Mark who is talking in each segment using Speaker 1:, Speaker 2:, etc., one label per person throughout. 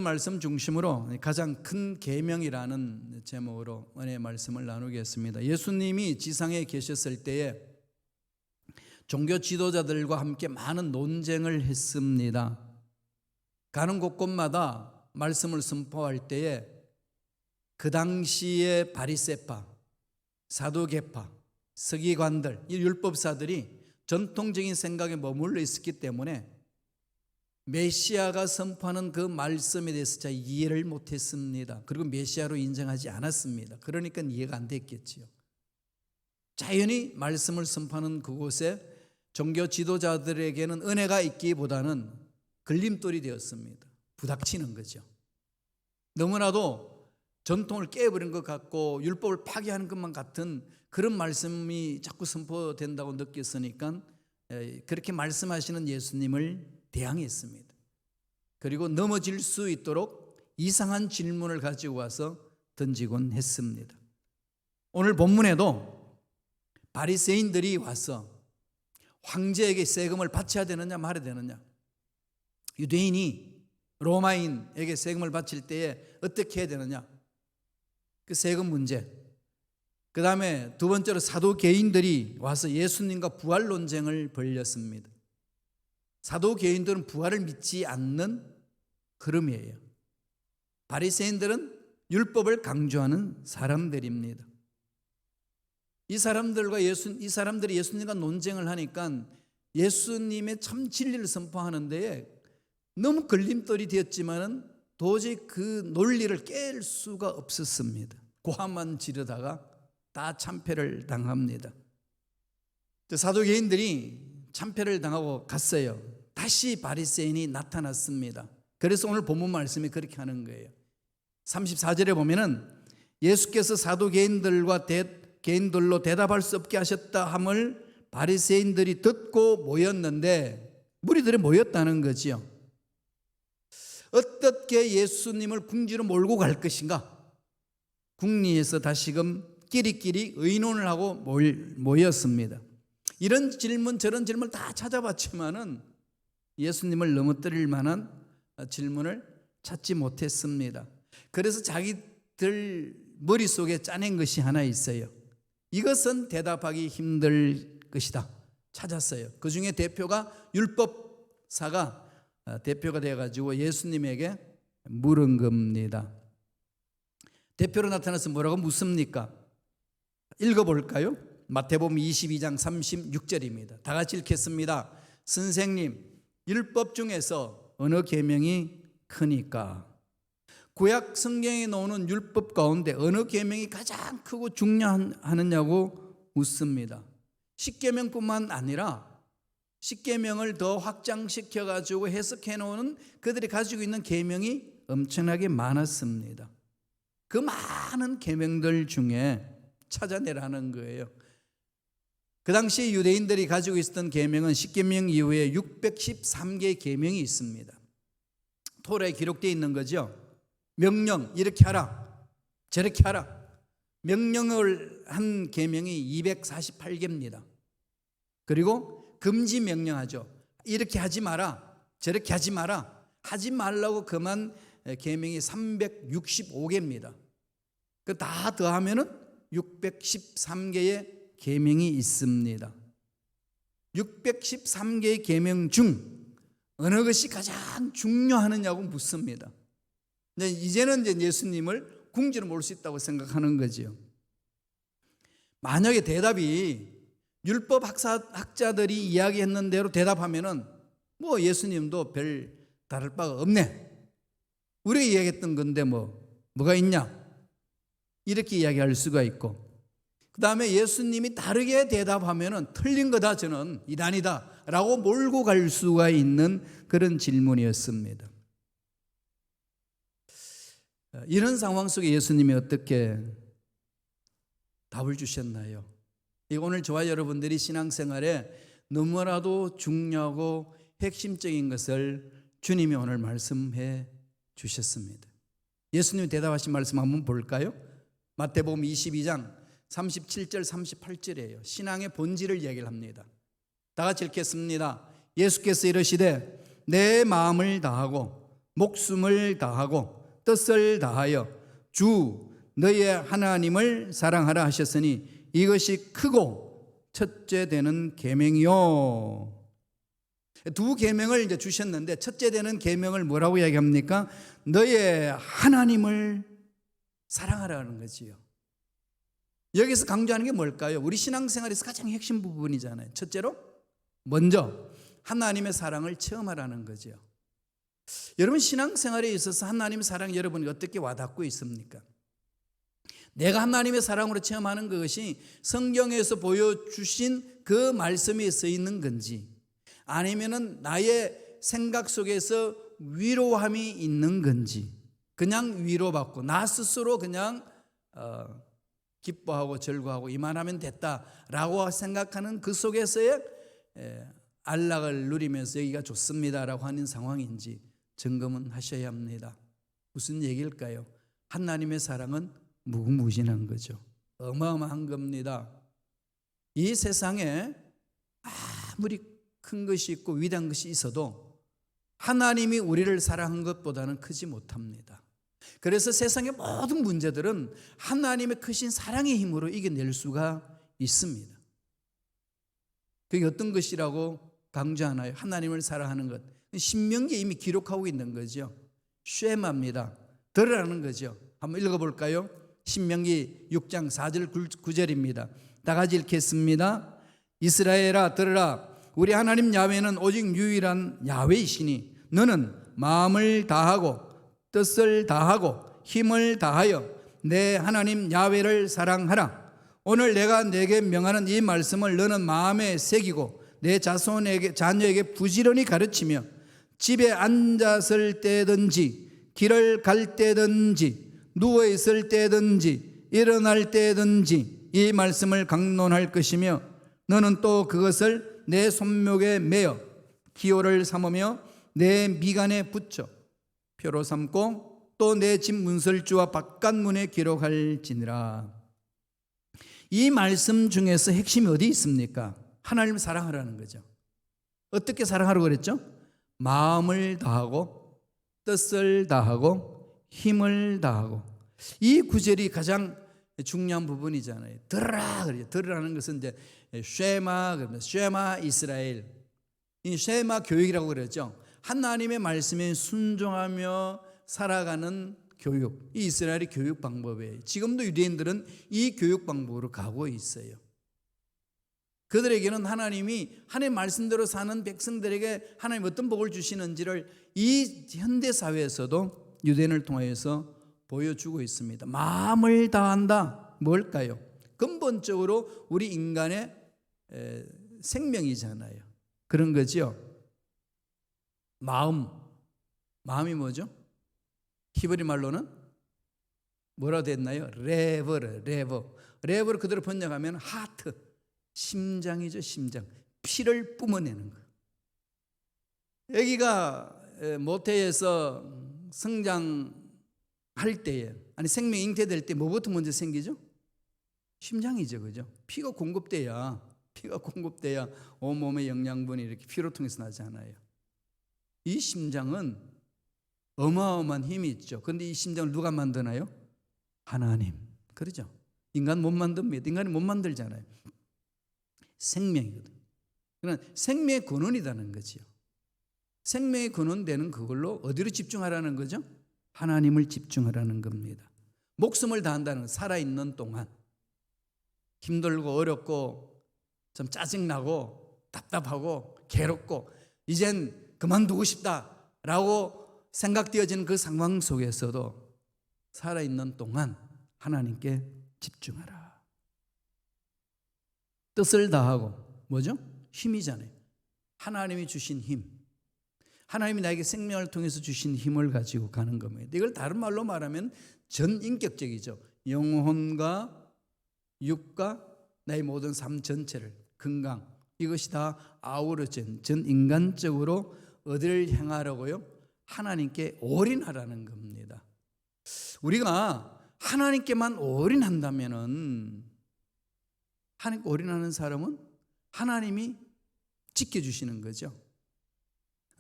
Speaker 1: 말씀 중심으로 가장 큰 계명이라는 제목으로 은혜의 말씀을 나누겠습니다. 예수님이 지상에 계셨을 때에 종교 지도자들과 함께 많은 논쟁을 했습니다. 가는 곳곳마다 말씀을 선포할 때에 그 당시의 바리새파, 사두개파, 서기관들, 이 율법사들이 전통적인 생각에 머물러 있었기 때문에 메시아가 선포하는 그 말씀에 대해서 잘 이해를 못했습니다. 그리고 메시아로 인정하지 않았습니다. 그러니까 이해가 안 됐겠지요. 자연히 말씀을 선포하는 그곳에 종교 지도자들에게는 은혜가 있기보다는 걸림돌이 되었습니다. 부닥치는 거죠. 너무나도 전통을 깨버린 것 같고 율법을 파괴하는 것만 같은 그런 말씀이 자꾸 선포된다고 느꼈으니까 그렇게 말씀하시는 예수님을 대항했습니다. 그리고 넘어질 수 있도록 이상한 질문을 가지고 와서 던지곤 했습니다. 오늘 본문에도 바리새인들이 와서 황제에게 세금을 바쳐야 되느냐 말아야 되느냐, 유대인이 로마인에게 세금을 바칠 때에 어떻게 해야 되느냐, 그 세금 문제, 그 다음에 두 번째로 사두개인들이 와서 예수님과 부활 논쟁을 벌였습니다. 사두개인들은 부활을 믿지 않는 흐름이에요. 바리새인들은 율법을 강조하는 사람들입니다. 이 사람들이 예수님과 논쟁을 하니까 예수님의 참 진리를 선포하는 데에 너무 걸림돌이 되었지만은 도저히 그 논리를 깰 수가 없었습니다. 고함만 지르다가 다 참패를 당합니다. 사두개인들이 참패를 당하고 갔어요. 다시 바리새인이 나타났습니다. 그래서 오늘 본문 말씀이 그렇게 하는 거예요. 34절에 보면은 예수께서 사두개인들과 개인들로 대답할 수 없게 하셨다 함을 바리새인들이 듣고 모였는데, 무리들이 모였다는 거지요. 어떻게 예수님을 궁지로 몰고 갈 것인가, 궁리에서 다시금 끼리끼리 의논을 하고 모였습니다. 이런 질문 저런 질문을 다 찾아봤지만은 예수님을 넘어뜨릴 만한 질문을 찾지 못했습니다. 그래서 자기들 머릿속에 짜낸 것이 하나 있어요. 이것은 대답하기 힘들 것이다 찾았어요. 그 중에 대표가 율법사가 대표가 되어가지고 예수님에게 물은 겁니다. 대표로 나타나서 뭐라고 묻습니까? 읽어볼까요? 마태복음 22장 36절입니다. 다 같이 읽겠습니다. 선생님, 율법 중에서 어느 계명이 크니까? 구약 성경에 나오는 율법 가운데 어느 계명이 가장 크고 중요하느냐고 묻습니다. 십계명뿐만 아니라 십계명을 더 확장시켜 가지고 해석해 놓은 그들이 가지고 있는 계명이 엄청나게 많았습니다. 그 많은 계명들 중에 찾아내라는 거예요. 그 당시 유대인들이 가지고 있었던 계명은 십계명 이후에 613개의 계명이 있습니다. 토라에 기록되어 있는 거죠. 명령, 이렇게 하라, 저렇게 하라. 명령을 한 계명이 248개입니다. 그리고 금지 명령하죠. 이렇게 하지 마라, 저렇게 하지 마라. 하지 말라고 그만 계명이 365개입니다. 그 다 더하면은 613개의 계명이 있습니다. 613개의 계명 중 어느 것이 가장 중요하느냐고 묻습니다. 근데 이제는 이제 예수님을 궁지로 몰 수 있다고 생각하는 거죠. 만약에 대답이 율법 학자들이 이야기했는 대로 대답하면은 뭐 예수님도 별 다를 바가 없네, 우리가 이야기했던 건데 뭐가 있냐, 이렇게 이야기할 수가 있고, 그 다음에 예수님이 다르게 대답하면은 틀린 거다, 저는 이단이다 라고 몰고 갈 수가 있는 그런 질문이었습니다. 이런 상황 속에 예수님이 어떻게 답을 주셨나요? 오늘 저와 여러분들이 신앙생활에 너무나도 중요하고 핵심적인 것을 주님이 오늘 말씀해 주셨습니다. 예수님이 대답하신 말씀 한번 볼까요? 마태복음 22장 37절 38절이에요. 신앙의 본질을 얘기를 합니다. 다 같이 읽겠습니다. 예수께서 이르시되 내 마음을 다하고 목숨을 다하고 뜻을 다하여 주 너의 하나님을 사랑하라 하셨으니 이것이 크고 첫째 되는 계명이요. 두 계명을 이제 주셨는데 첫째 되는 계명을 뭐라고 이야기합니까? 너의 하나님을 사랑하라는 거지요. 여기서 강조하는 게 뭘까요? 우리 신앙생활에서 가장 핵심 부분이잖아요. 첫째로 먼저 하나님의 사랑을 체험하라는 거죠. 여러분 신앙생활에 있어서 하나님의 사랑 여러분이 어떻게 와닿고 있습니까? 내가 하나님의 사랑으로 체험하는 것이 성경에서 보여주신 그 말씀에 써 있는 건지 아니면은 나의 생각 속에서 위로함이 있는 건지 그냥 위로받고 나 스스로 그냥 기뻐하고 즐거워하고 이만하면 됐다라고 생각하는 그 속에서의 안락을 누리면서 여기가 좋습니다라고 하는 상황인지 점검은 하셔야 합니다. 무슨 얘기일까요? 하나님의 사랑은 무궁무진한 거죠. 어마어마한 겁니다. 이 세상에 아무리 큰 것이 있고 위대한 것이 있어도 하나님이 우리를 사랑한 것보다는 크지 못합니다. 그래서 세상의 모든 문제들은 하나님의 크신 사랑의 힘으로 이겨낼 수가 있습니다. 그게 어떤 것이라고 강조하나요? 하나님을 사랑하는 것. 신명기에 이미 기록하고 있는 거죠. 쉐마입니다. 들으라는 거죠. 한번 읽어볼까요? 신명기 6장 4절 9절입니다. 다 같이 읽겠습니다. 이스라엘아 들으라. 우리 하나님 야훼는 오직 유일한 야훼이시니 너는 마음을 다하고 뜻을 다하고 힘을 다하여 내 하나님 야훼를 사랑하라. 오늘 내가 내게 명하는 이 말씀을 너는 마음에 새기고 내 자녀에게 부지런히 가르치며 집에 앉았을 때든지 길을 갈 때든지 누워 있을 때든지 일어날 때든지 이 말씀을 강론할 것이며 너는 또 그것을 내 손목에 매어 기호를 삼으며 내 미간에 붙여 표로 삼고 또 내 집 문설주와 바깥문에 기록할지니라. 이 말씀 중에서 핵심이 어디 있습니까? 하나님을 사랑하라는 거죠. 어떻게 사랑하라고 그랬죠? 마음을 다하고 뜻을 다하고 힘을 다하고. 이 구절이 가장 중요한 부분이잖아요. 들으라 그래요. 들으라는 것은 이제 쉐마 이스라엘. 이 쉐마 교육이라고 그랬죠. 하나님의 말씀에 순종하며 살아가는 교육. 이 이스라엘의 교육 방법이에요. 지금도 유대인들은 이 교육 방법으로 가고 있어요. 그들에게는 하나님이 하나님의 말씀대로 사는 백성들에게 하나님 어떤 복을 주시는지를 이 현대 사회에서도 유대인을 통해서 보여주고 있습니다. 마음을 다한다. 뭘까요? 근본적으로 우리 인간의 생명이잖아요. 그런 거죠. 마음이 뭐죠? 히브리 말로는 뭐라 됐나요? 레버를 그대로 번역하면 하트, 심장이죠. 심장, 피를 뿜어내는 거. 아기가 모태에서 성장할 때에 아니 생명 잉태될 때 뭐부터 먼저 생기죠? 심장이죠, 그죠? 피가 공급돼야 온몸의 영양분이 이렇게 피로 통해서 나잖아요. 이 심장은 어마어마한 힘이 있죠. 그런데 이 심장을 누가 만드나요? 하나님. 그러죠? 인간 못 만듭니다. 인간이 못 만들잖아요. 생명이거든. 그러나 생명의 근원이라는 거지요. 생명의 근원되는 그걸로 어디로 집중하라는 거죠? 하나님을 집중하라는 겁니다. 목숨을 다한다는 건 살아있는 동안 힘들고 어렵고 좀 짜증나고 답답하고 괴롭고 이젠 그만두고 싶다라고 생각되어지는 그 상황 속에서도 살아있는 동안 하나님께 집중하라. 뜻을 다하고 뭐죠? 힘이잖아요. 하나님이 주신 힘. 하나님이 나에게 생명을 통해서 주신 힘을 가지고 가는 겁니다. 이걸 다른 말로 말하면 전인격적이죠. 영혼과 육과 나의 모든 삶 전체를 건강 이것이 다 아우러진 전인간적으로 어디를 향하라고요? 하나님께 올인하라는 겁니다. 우리가 하나님께만 올인한다면은 하나님께 올인하는 사람은 하나님이 지켜주시는 거죠.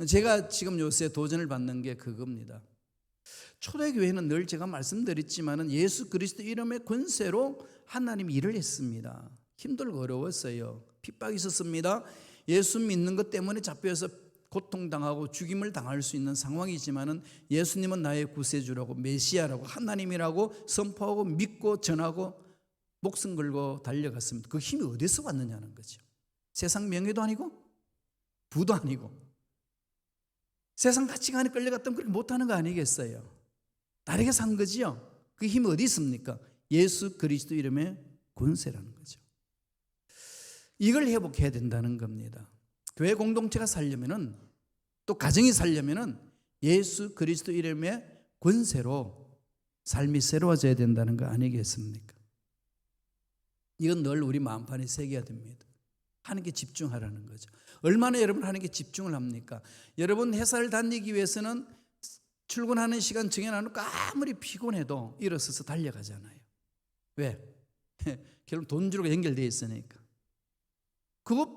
Speaker 1: 제가 지금 요새 도전을 받는 게 그겁니다. 초대교회는 늘 제가 말씀드렸지만은 예수 그리스도 이름의 권세로 하나님이 일을 했습니다. 힘들고 어려웠어요. 핍박이 있었습니다. 예수 믿는 것 때문에 잡혀서 고통당하고 죽임을 당할 수 있는 상황이지만은 예수님은 나의 구세주라고 메시아라고 하나님이라고 선포하고 믿고 전하고 목숨 걸고 달려갔습니다. 그 힘이 어디서 왔느냐는 거죠. 세상 명예도 아니고 부도 아니고 세상 가치관에 끌려갔다면 그렇게 못하는 거 아니겠어요? 다르게 산 거지요. 그 힘이 어디 있습니까? 예수 그리스도 이름의 권세라는 거죠. 이걸 회복해야 된다는 겁니다. 교회 공동체가 살려면은 또 가정이 살려면은 예수 그리스도 이름의 권세로 삶이 새로워져야 된다는 거 아니겠습니까? 이건 늘 우리 마음판에 새겨야 됩니다. 하나님께 집중하라는 거죠. 얼마나 여러분 하나님께 집중을 합니까? 여러분 회사를 다니기 위해서는 출근하는 시간 정해놔놓고 아무리 피곤해도 일어서서 달려가잖아요. 왜? 결국 돈 주로 연결되어 있으니까. 그거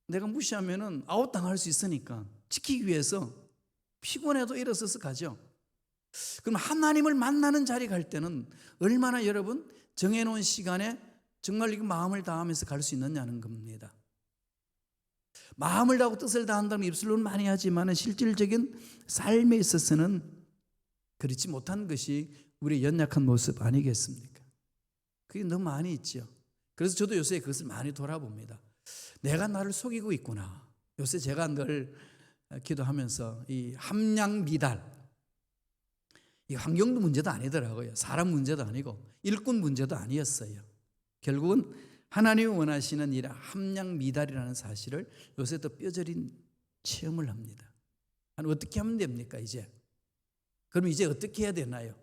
Speaker 1: 내가 무시하면은 아웃당할 수 있으니까 지키기 위해서 피곤해도 일어서서 가죠. 그럼 하나님을 만나는 자리 갈 때는 얼마나 여러분 정해놓은 시간에 정말 이거 마음을 다하면서 갈 수 있느냐는 겁니다. 마음을 다하고 뜻을 다한다면 입술로는 많이 하지만 실질적인 삶에 있어서는 그렇지 못한 것이 우리의 연약한 모습 아니겠습니까? 그게 너무 많이 있죠. 그래서 저도 요새 그것을 많이 돌아봅니다. 내가 나를 속이고 있구나. 요새 제가 늘 기도하면서 이 함량 미달, 이 환경도 문제도 아니더라고요. 사람 문제도 아니고 일꾼 문제도 아니었어요. 결국은 하나님이 원하시는 이 함량 미달이라는 사실을 요새 더 뼈저린 체험을 합니다. 어떻게 하면 됩니까 이제? 그럼 이제 어떻게 해야 되나요?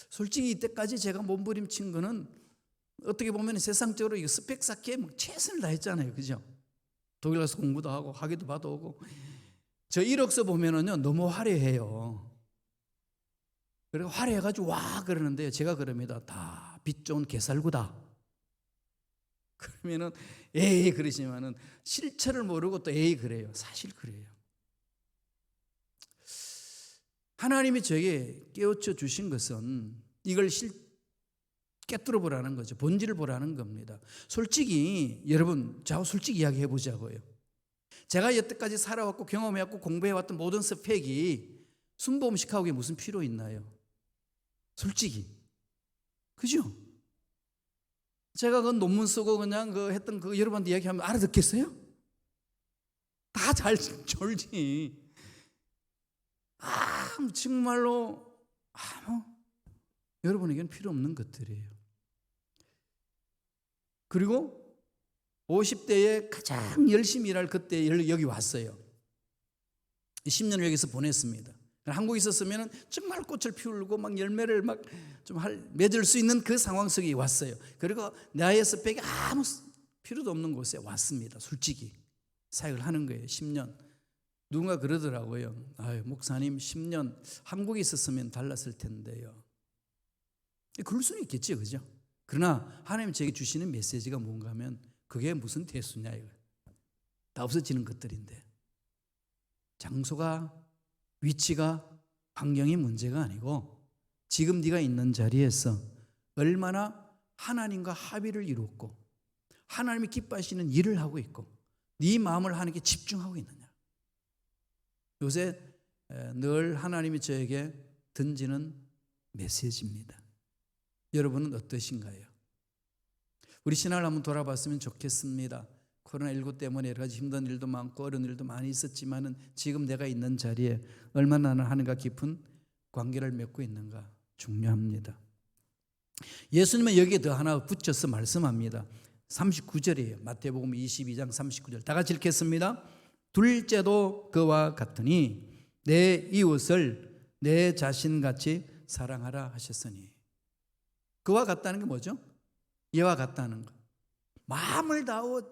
Speaker 1: 솔직히 이때까지 제가 몸부림친 거는 어떻게 보면 세상적으로 이거 스펙 쌓기에 최선을 다했잖아요. 그죠? 독일 가서 공부도 하고 학위도 받아오고. 저 이력서 보면은요 너무 화려해요. 그리고 화려해가지고 와 그러는데요. 제가 그럽니다. 다 빛 좋은 개살구다. 그러면은 에이 그러시면은 실체를 모르고 또 에이 그래요. 사실 그래요. 하나님이 저에게 깨우쳐 주신 것은 이걸 깨뚫어 보라는 거죠. 본질을 보라는 겁니다. 솔직히 여러분 저하고 솔직히 이야기해 보자고요. 제가 여태까지 살아왔고 경험해왔고 공부해왔던 모든 스펙이 순보험식하고 무슨 필요 있나요? 솔직히 그죠? 제가 그 논문 쓰고 그냥 그 했던 그 여러분한테 이야기하면 알아듣겠어요? 다 잘 졸지. 정말로 여러분에게는 필요 없는 것들이에요. 그리고 50대에 가장 열심히 일할 그때 여기 왔어요. 10년을 여기서 보냈습니다. 한국에 있었으면 정말 꽃을 피우고 막 열매를 막 좀 맺을 수 있는 그 상황 속에 왔어요. 그리고 나의 스펙이 아무 필요도 없는 곳에 왔습니다. 솔직히 사역을 하는 거예요. 10년. 누군가 그러더라고요. 목사님 10년 한국에 있었으면 달랐을 텐데요. 그럴 수는 있겠죠, 그죠? 그러나 하나님 제게 주시는 메시지가 뭔가 하면 그게 무슨 대수냐 이거. 다 없어지는 것들인데 장소가 위치가 환경이 문제가 아니고 지금 네가 있는 자리에서 얼마나 하나님과 합의를 이루었고 하나님이 기뻐하시는 일을 하고 있고 네 마음을 하나님께 집중하고 있느냐. 요새 늘 하나님이 저에게 던지는 메시지입니다. 여러분은 어떠신가요? 우리 신앙을 한번 돌아봤으면 좋겠습니다. 코로나19 때문에 여러 가지 힘든 일도 많고 어려운 일도 많이 있었지만은 지금 내가 있는 자리에 얼마나 나는 하나님과 깊은 관계를 맺고 있는가 중요합니다. 예수님은 여기에 더 하나 붙여서 말씀합니다. 39절이에요. 마태복음 22장 39절. 다 같이 읽겠습니다. 둘째도 그와 같으니 내 이웃을 내 자신같이 사랑하라 하셨으니. 그와 같다는 게 뭐죠? 이와 같다는 것. 마음을 다하고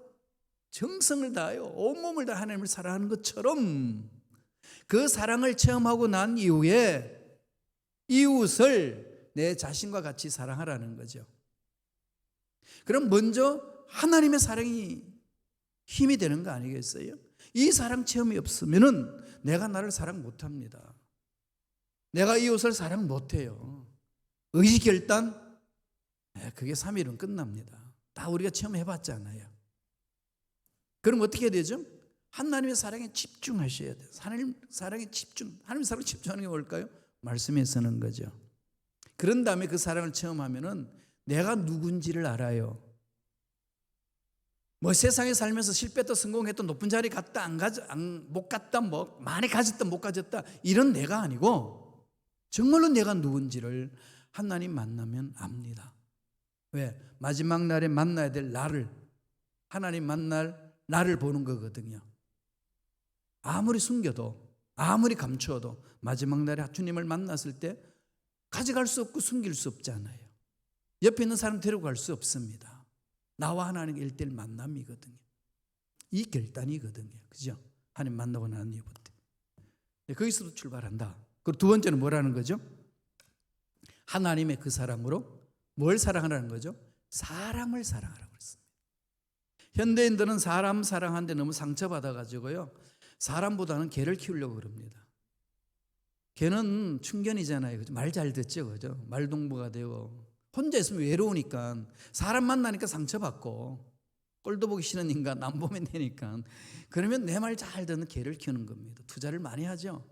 Speaker 1: 정성을 다하여 온몸을 다해 하나님을 사랑하는 것처럼 그 사랑을 체험하고 난 이후에 이웃을 내 자신과 같이 사랑하라는 거죠. 그럼 먼저 하나님의 사랑이 힘이 되는 거 아니겠어요? 이 사랑 체험이 없으면은 내가 나를 사랑 못합니다. 내가 이웃을 사랑 못해요. 의지결단, 그게 3일은 끝납니다. 다 우리가 체험해봤잖아요. 그럼 어떻게 해야 되죠? 하나님의 사랑에 집중하셔야 돼요. 하나님 사랑에 집중. 하나님의 사랑에 집중하는 게 뭘까요? 말씀에 서는 거죠. 그런 다음에 그 사랑을 체험하면은 내가 누군지를 알아요. 뭐 세상에 살면서 실패했다 성공했다 높은 자리 갔다 못 갔다 뭐 많이 가졌다 못 가졌다 이런 내가 아니고 정말로 내가 누군지를 하나님 만나면 압니다. 왜? 마지막 날에 만나야 될 나를, 하나님 만날 나를 보는 거거든요. 아무리 숨겨도 아무리 감추어도 마지막 날에 주님을 만났을 때 가져갈 수 없고 숨길 수 없잖아요. 옆에 있는 사람 데리고 갈 수 없습니다. 나와 하나님의 1:1 만남이거든요. 이 결단이거든요. 그죠? 하나님 만나고 난 이후부터. 거기서도 출발한다. 그리고 두 번째는 뭐라는 거죠? 하나님의 그 사랑으로 뭘 사랑하라는 거죠? 사람을 사랑하라고 그랬습니다. 현대인들은 사람 사랑하는데 너무 상처받아가지고요. 사람보다는 개를 키우려고 그럽니다. 개는 충견이잖아요. 말 잘 듣죠. 그죠? 말동무가 되고. 혼자 있으면 외로우니까 사람 만나니까 상처받고 꼴도 보기 싫은 인간 안 보면 되니까 그러면 내 말 잘 듣는 개를 키우는 겁니다. 투자를 많이 하죠.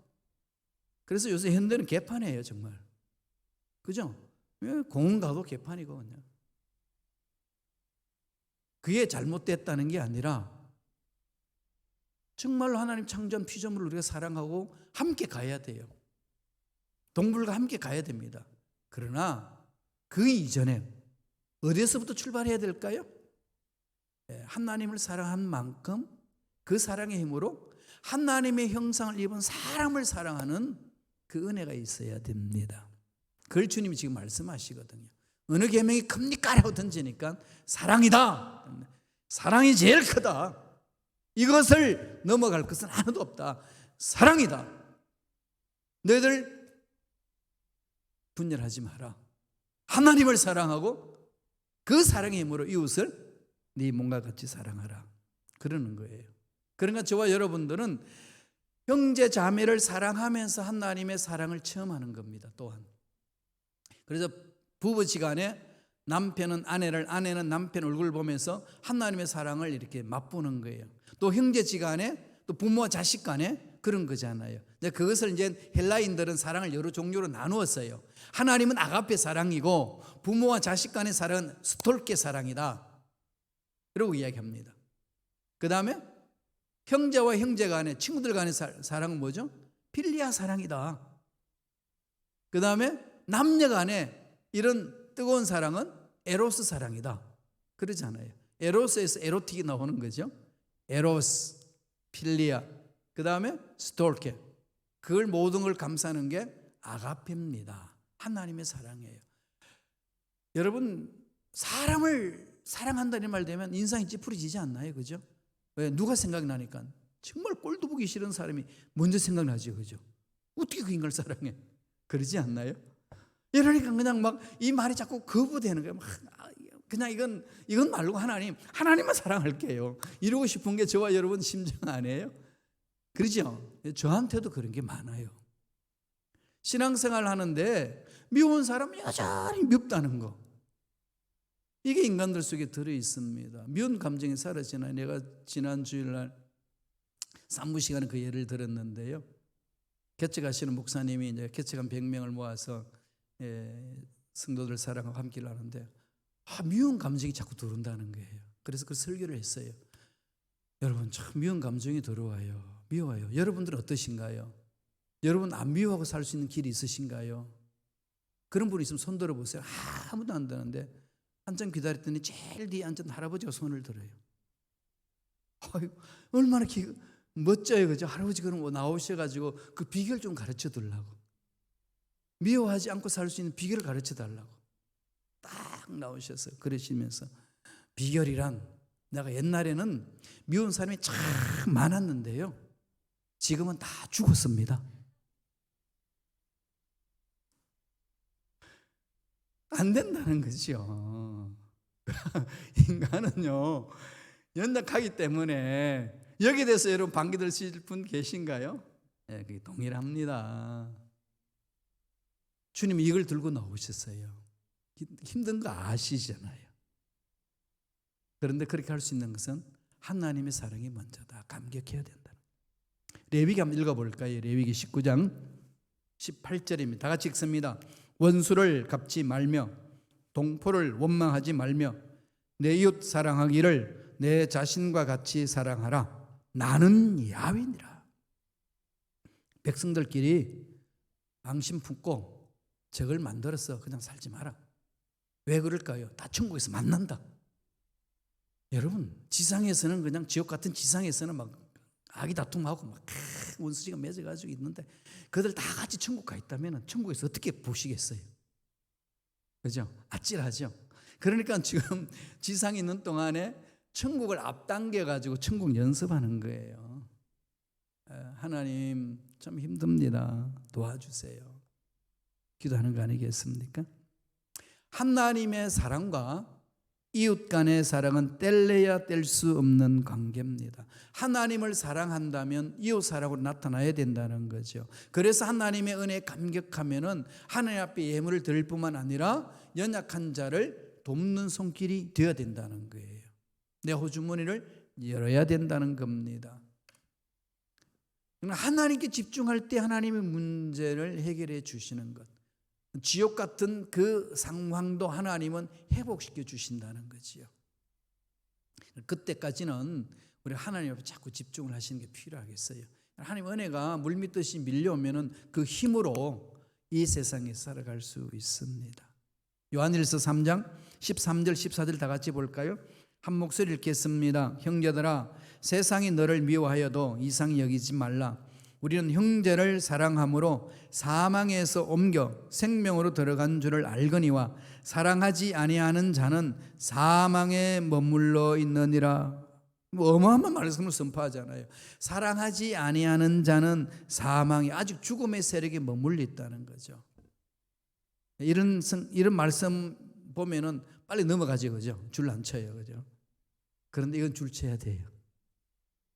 Speaker 1: 그래서 요새 현대는 개판이에요. 정말. 그죠? 공원 가도 개판이고 그냥. 그게 잘못됐다는 게 아니라 정말로 하나님 창조한 피조물을 우리가 사랑하고 함께 가야 돼요. 동물과 함께 가야 됩니다. 그러나 그 이전에 어디서부터 출발해야 될까요? 하나님을 사랑한 만큼 그 사랑의 힘으로 하나님의 형상을 입은 사람을 사랑하는 그 은혜가 있어야 됩니다. 그걸 주님이 지금 말씀하시거든요. 어느 계명이 큽니까? 라고 던지니까 사랑이다. 사랑이 제일 크다. 이것을 넘어갈 것은 하나도 없다. 사랑이다. 너희들 분열하지 마라. 하나님을 사랑하고 그 사랑의 힘으로 이웃을 네 몸과 같이 사랑하라. 그러는 거예요. 그러니까 저와 여러분들은 형제 자매를 사랑하면서 하나님의 사랑을 체험하는 겁니다. 또한. 그래서 부부지간에 남편은 아내를, 아내는 남편 얼굴을 보면서 하나님의 사랑을 이렇게 맛보는 거예요. 또 형제지간에, 또 부모와 자식간에 그런 거잖아요. 그것을 이제 헬라인들은 사랑을 여러 종류로 나누었어요. 하나님은 아가페 사랑이고 부모와 자식간의 사랑은 스톨케 사랑이다. 그러고 이야기합니다. 그 다음에 형제와 형제 간의, 친구들 간의 사랑은 뭐죠? 필리아 사랑이다. 그 다음에 남녀 간의 이런 뜨거운 사랑은 에로스 사랑이다. 그러잖아요. 에로스에서 에로틱이 나오는 거죠. 에로스, 필리아, 그 다음에 스톨케. 그걸 모든 걸 감싸는 게 아가페입니다. 하나님의 사랑이에요. 여러분, 사람을 사랑한다는 말 되면 인상이 찌푸려지지 않나요? 그죠? 왜? 누가 생각나니까 정말 꼴도 보기 싫은 사람이 먼저 생각나죠. 그죠? 어떻게 그 인간을 사랑해? 그러지 않나요? 이러니까 그냥 막 이 말이 자꾸 거부되는 거예요. 그냥 이건 말고 하나님만 사랑할게요. 이러고 싶은 게 저와 여러분 심정 아니에요? 그러죠? 저한테도 그런 게 많아요. 신앙생활 하는데 미운 사람 여전히 밉다는 거. 이게 인간들 속에 들어있습니다. 미운 감정이 사라지나요? 내가 지난 주일날 산부 시간에 그 예를 들었는데요. 개척하시는 목사님이 이제 개척한 100명을 모아서 성도들 사랑하고 함께를 하는데 미운 감정이 자꾸 들어온다는 거예요. 그래서 그 설교를 했어요. 여러분 참 미운 감정이 들어와요. 미워요. 여러분들은 어떠신가요? 여러분 안 미워하고 살 수 있는 길이 있으신가요? 그런 분이 있으면 손 들어보세요. 아무도 안 드는데 한참 기다렸더니 제일 뒤에 앉은 할아버지가 손을 들어요. 얼마나 멋져요. 그죠? 할아버지 그럼 나오셔가지고 그 비결 좀 가르쳐 달라고. 미워하지 않고 살 수 있는 비결을 가르쳐 달라고. 딱 나오셔서 그러시면서 비결이란 내가 옛날에는 미운 사람이 참 많았는데요. 지금은 다 죽었습니다. 안 된다는 거죠. 인간은요 연약하기 때문에 여기에 대해서 여러분 반기 드실 분 계신가요? 예, 그게 동일합니다. 주님이 이걸 들고 나오셨어요. 힘든 거 아시잖아요. 그런데 그렇게 할 수 있는 것은 하나님의 사랑이 먼저다. 감격해야 된다. 레위기 한번 읽어볼까요? 레위기 19장 18절입니다. 다 같이 읽습니다. 원수를 갚지 말며 동포를 원망하지 말며 내 이웃 사랑하기를 내 자신과 같이 사랑하라. 나는 야훼니라. 백성들끼리 앙심 품고 적을 만들어서 그냥 살지 마라. 왜 그럴까요? 다 천국에서 만난다. 여러분, 지상에서는 그냥 지옥 같은 지상에서는 막 악이 다툼하고 막 원수지가 맺어가지고 있는데 그들 다 같이 천국 가 있다면 천국에서 어떻게 보시겠어요? 그죠? 아찔하죠? 그러니까 지금 지상에 있는 동안에 천국을 앞당겨가지고 천국 연습하는 거예요. 하나님 참 힘듭니다. 도와주세요. 기도하는 거 아니겠습니까? 하나님의 사랑과 이웃 간의 사랑은 뗄래야 뗄 수 없는 관계입니다. 하나님을 사랑한다면 이웃 사랑으로 나타나야 된다는 거죠. 그래서 하나님의 은혜에 감격하면은 하나님 앞에 예물을 드릴 뿐만 아니라 연약한 자를 돕는 손길이 되어야 된다는 거예요. 내 호주머니를 열어야 된다는 겁니다. 하나님께 집중할 때 하나님의 문제를 해결해 주시는 것. 지옥 같은 그 상황도 하나님은 회복시켜 주신다는 거지요. 그때까지는 우리 하나님 앞에 자꾸 집중을 하시는 게 필요하겠어요. 하나님 은혜가 물밀듯이 밀려오면은 그 힘으로 이 세상에 살아갈 수 있습니다. 요한일서 3장 13절 14절 다 같이 볼까요? 한 목소리 읽겠습니다. 형제들아, 세상이 너를 미워하여도 이상히 여기지 말라. 우리는 형제를 사랑함으로 사망에서 옮겨 생명으로 들어간 줄을 알거니와 사랑하지 아니하는 자는 사망에 머물러 있느니라. 어마어마한 말씀을 선포하잖아요. 사랑하지 아니하는 자는 사망에, 아직 죽음의 세력에 머물러 있다는 거죠. 이런 말씀 보면은 빨리 넘어가죠, 그죠? 줄 안 쳐요, 그죠? 그런데 이건 줄 쳐야 돼요.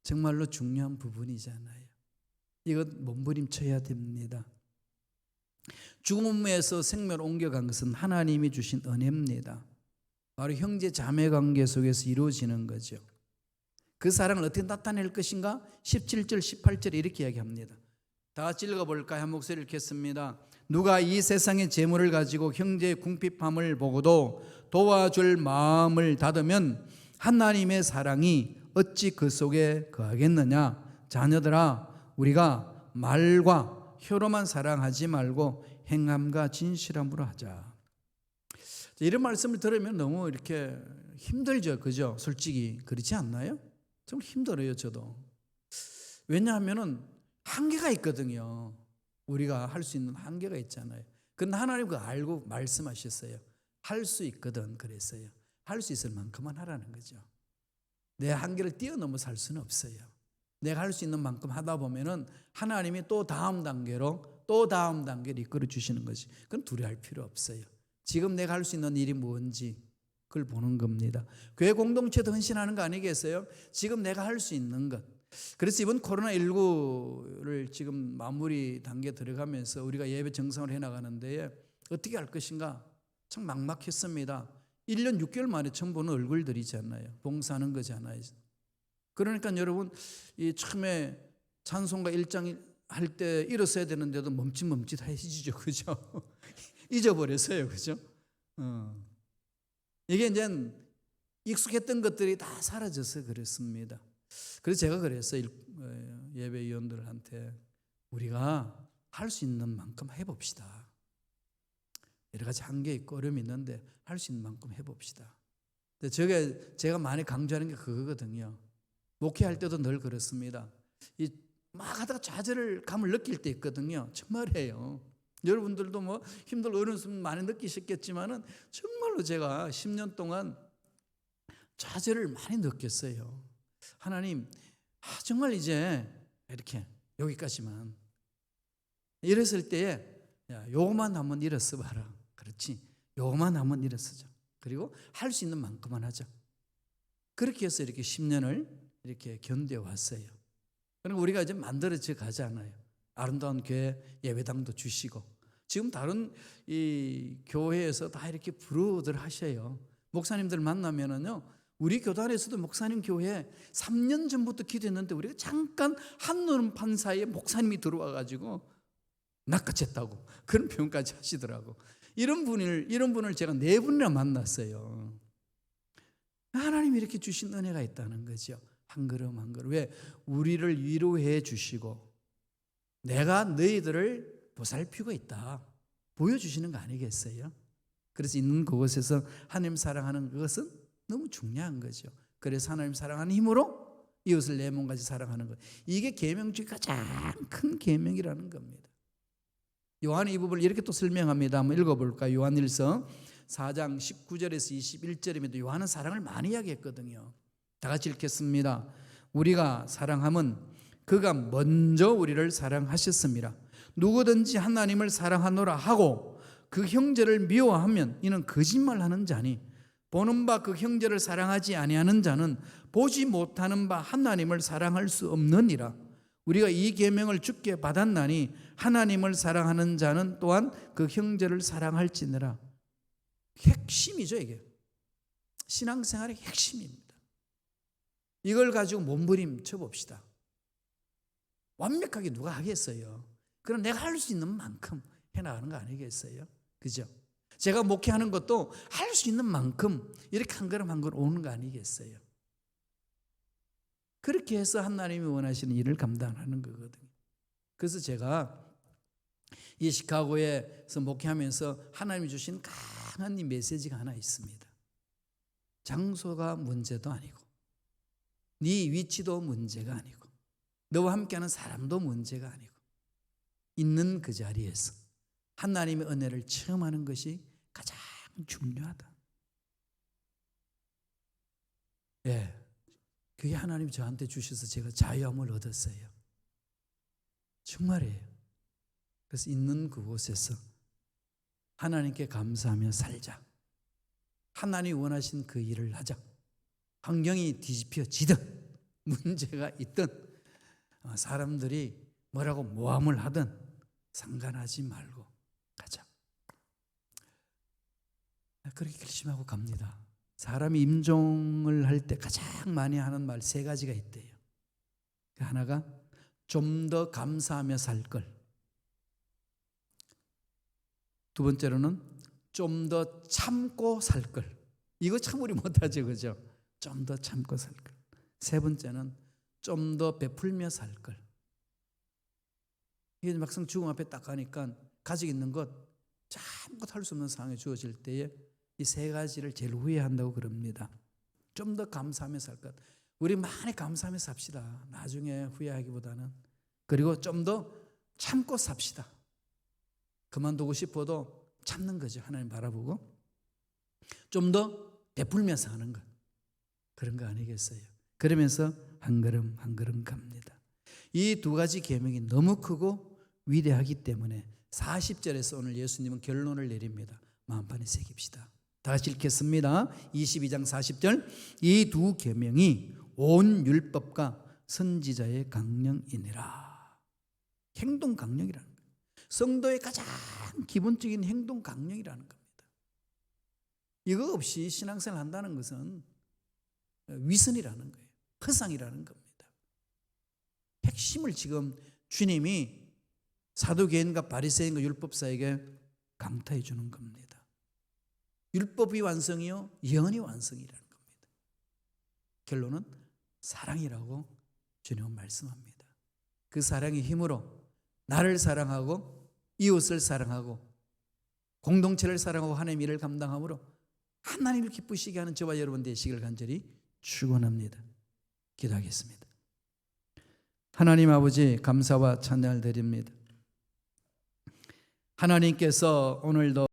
Speaker 1: 정말로 중요한 부분이잖아요. 이것 몸부림쳐야 됩니다. 죽음에서 생명을 옮겨간 것은 하나님이 주신 은혜입니다. 바로 형제 자매 관계 속에서 이루어지는 거죠. 그 사랑을 어떻게 나타낼 것인가? 17절 18절에 이렇게 이야기합니다. 다 같이 읽어볼까요? 한 목소리 읽겠습니다. 누가 이 세상의 재물을 가지고 형제의 궁핍함을 보고도 도와줄 마음을 닫으면 하나님의 사랑이 어찌 그 속에 거하겠느냐? 자녀들아, 우리가 말과 혀로만 사랑하지 말고 행함과 진실함으로 하자. 이런 말씀을 들으면 너무 이렇게 힘들죠, 그죠? 솔직히 그렇지 않나요? 좀 힘들어요, 저도. 왜냐하면은 한계가 있거든요. 우리가 할 수 있는 한계가 있잖아요. 그런데 하나님 그거 알고 말씀하셨어요. 할 수 있거든, 그랬어요. 할 수 있을 만큼만 하라는 거죠. 내 한계를 뛰어넘어 살 수는 없어요. 내가 할 수 있는 만큼 하다 보면은 하나님이 또 다음 단계로 또 다음 단계를 이끌어 주시는 거지. 그건 두려워할 필요 없어요. 지금 내가 할 수 있는 일이 뭔지 그걸 보는 겁니다. 교회 공동체도 헌신하는 거 아니겠어요? 지금 내가 할 수 있는 것. 그래서 이번 코로나19를 지금 마무리 단계 들어가면서 우리가 예배 정상을 해나가는데 어떻게 할 것인가 참 막막했습니다. 1년 6개월 만에 처음 보는 얼굴들이잖아요. 봉사하는 거잖아요. 그러니까 여러분, 이 처음에 찬송가 1장 할 때 일었어야 되는데도 멈칫멈칫해지죠, 그죠? 잊어버렸어요, 그죠? 이게 이제 익숙했던 것들이 다 사라져서 그랬습니다. 그래서 제가 그랬어요, 예배위원들한테 우리가 할 수 있는 만큼 해봅시다. 여러 가지 한계 있고 어려움이 있는데 할 수 있는 만큼 해봅시다. 근데 제가 많이 강조하는 게 그거거든요. 목회할 때도 늘 그렇습니다. 막 하다가 좌절감을 느낄 때 있거든요. 정말이에요. 여러분들도 뭐 힘들고 어려운 순간 많이 느끼셨겠지만은 정말로 제가 10년 동안 좌절을 많이 느꼈어요. 하나님, 정말 이제 이렇게 여기까지만. 이랬을 때에 요거만 한번 일어서 봐라. 그렇지. 요거만 한번 일어서자. 그리고 할 수 있는 만큼만 하자. 그렇게 해서 이렇게 10년을 이렇게 견뎌왔어요. 그러니까 우리가 이제 만들어져 가잖아요. 아름다운 교회 예배당도 주시고 지금 다른 이 교회에서 다 이렇게 부르들 하셔요. 목사님들 만나면은요, 우리 교단에서도 목사님 교회 3년 전부터 기도했는데 우리가 잠깐 한눈판 사이에 목사님이 들어와 가지고 낚아챘다고 그런 표현까지 하시더라고. 이런 분을 제가 4분이나 만났어요. 하나님이 이렇게 주신 은혜가 있다는 거죠. 한 걸음 한 걸음. 왜? 우리를 위로해 주시고 내가 너희들을 보살피고 있다 보여주시는 거 아니겠어요? 그래서 있는 그곳에서 하나님 사랑하는 것은 너무 중요한 거죠. 그래서 하나님 사랑하는 힘으로 이웃을 내 몸같이 사랑하는 것. 이게 계명 중에 가장 큰 계명이라는 겁니다. 요한이 이 부분을 이렇게 또 설명합니다. 한번 읽어볼까요? 요한일서 4장 19절에서 21절입니다. 요한은 사랑을 많이 이야기했거든요. 다 같이 읽겠습니다. 우리가 사랑함은 그가 먼저 우리를 사랑하셨습니다. 누구든지 하나님을 사랑하노라 하고 그 형제를 미워하면 이는 거짓말하는 자니 보는 바 그 형제를 사랑하지 아니하는 자는 보지 못하는 바 하나님을 사랑할 수 없느니라. 우리가 이 계명을 주께 받았나니 하나님을 사랑하는 자는 또한 그 형제를 사랑할지니라. 핵심이죠, 이게. 신앙생활의 핵심입니다. 이걸 가지고 몸부림쳐 봅시다. 완벽하게 누가 하겠어요? 그럼 내가 할 수 있는 만큼 해나가는 거 아니겠어요? 그죠? 제가 목회하는 것도 할 수 있는 만큼 이렇게 한 걸음 한 걸음 오는 거 아니겠어요? 그렇게 해서 하나님이 원하시는 일을 감당하는 거거든요. 그래서 제가 이 시카고에서 목회하면서 하나님이 주신 강한 이 메시지가 하나 있습니다. 장소가 문제도 아니고 네 위치도 문제가 아니고 너와 함께하는 사람도 문제가 아니고 있는 그 자리에서 하나님의 은혜를 체험하는 것이 가장 중요하다. 예, 그게 하나님이 저한테 주셔서 제가 자유함을 얻었어요. 정말이에요. 그래서 있는 그곳에서 하나님께 감사하며 살자. 하나님이 원하신 그 일을 하자. 환경이 뒤집혀지든 문제가 있든 사람들이 뭐라고 모함을 하든 상관하지 말고 가자. 그렇게 결심하고 갑니다. 사람이 임종을 할 때 가장 많이 하는 말 3가지가 있대요. 하나가 좀 더 감사하며 살 걸. 두 번째로는 좀 더 참고 살 걸. 이거 참 우리 못하죠, 그죠? 좀 더 참고 살 걸. 세 번째는 좀 더 베풀며 살 걸. 이게 막상 죽음 앞에 딱 가니까 가지고 있는 것 아무것도 할 수 없는 상황에 주어질 때에 이 3가지를 제일 후회한다고 그럽니다. 좀 더 감사하며 살 것. 우리 많이 감사하며 삽시다. 나중에 후회하기보다는. 그리고 좀 더 참고 삽시다. 그만두고 싶어도 참는 거죠. 하나님 바라보고. 좀 더 베풀면서 하는 것. 그런 거 아니겠어요? 그러면서 한 걸음 한 걸음 갑니다. 이 2가지 계명이 너무 크고 위대하기 때문에 40절에서 오늘 예수님은 결론을 내립니다. 마음판에 새깁시다. 다 같이 읽겠습니다. 22장 40절. 이 2 계명이 온 율법과 선지자의 강령이니라. 행동 강령이라는 거예요. 성도의 가장 기본적인 행동 강령이라는 겁니다. 이거 없이 신앙생활 한다는 것은 위선이라는 거예요. 허상이라는 겁니다. 핵심을 지금 주님이 사두개인과 바리새인과 율법사에게 강타해 주는 겁니다. 율법이 완성이요 예언이 완성이라는 겁니다. 결론은 사랑이라고 주님은 말씀합니다. 그 사랑의 힘으로 나를 사랑하고 이웃을 사랑하고 공동체를 사랑하고 하나님의 일을 감당함으로 하나님을 기쁘시게 하는 저와 여러분 되시기를 간절히 축원합니다. 기도하겠습니다. 하나님 아버지 감사와 찬양을 드립니다. 하나님께서 오늘도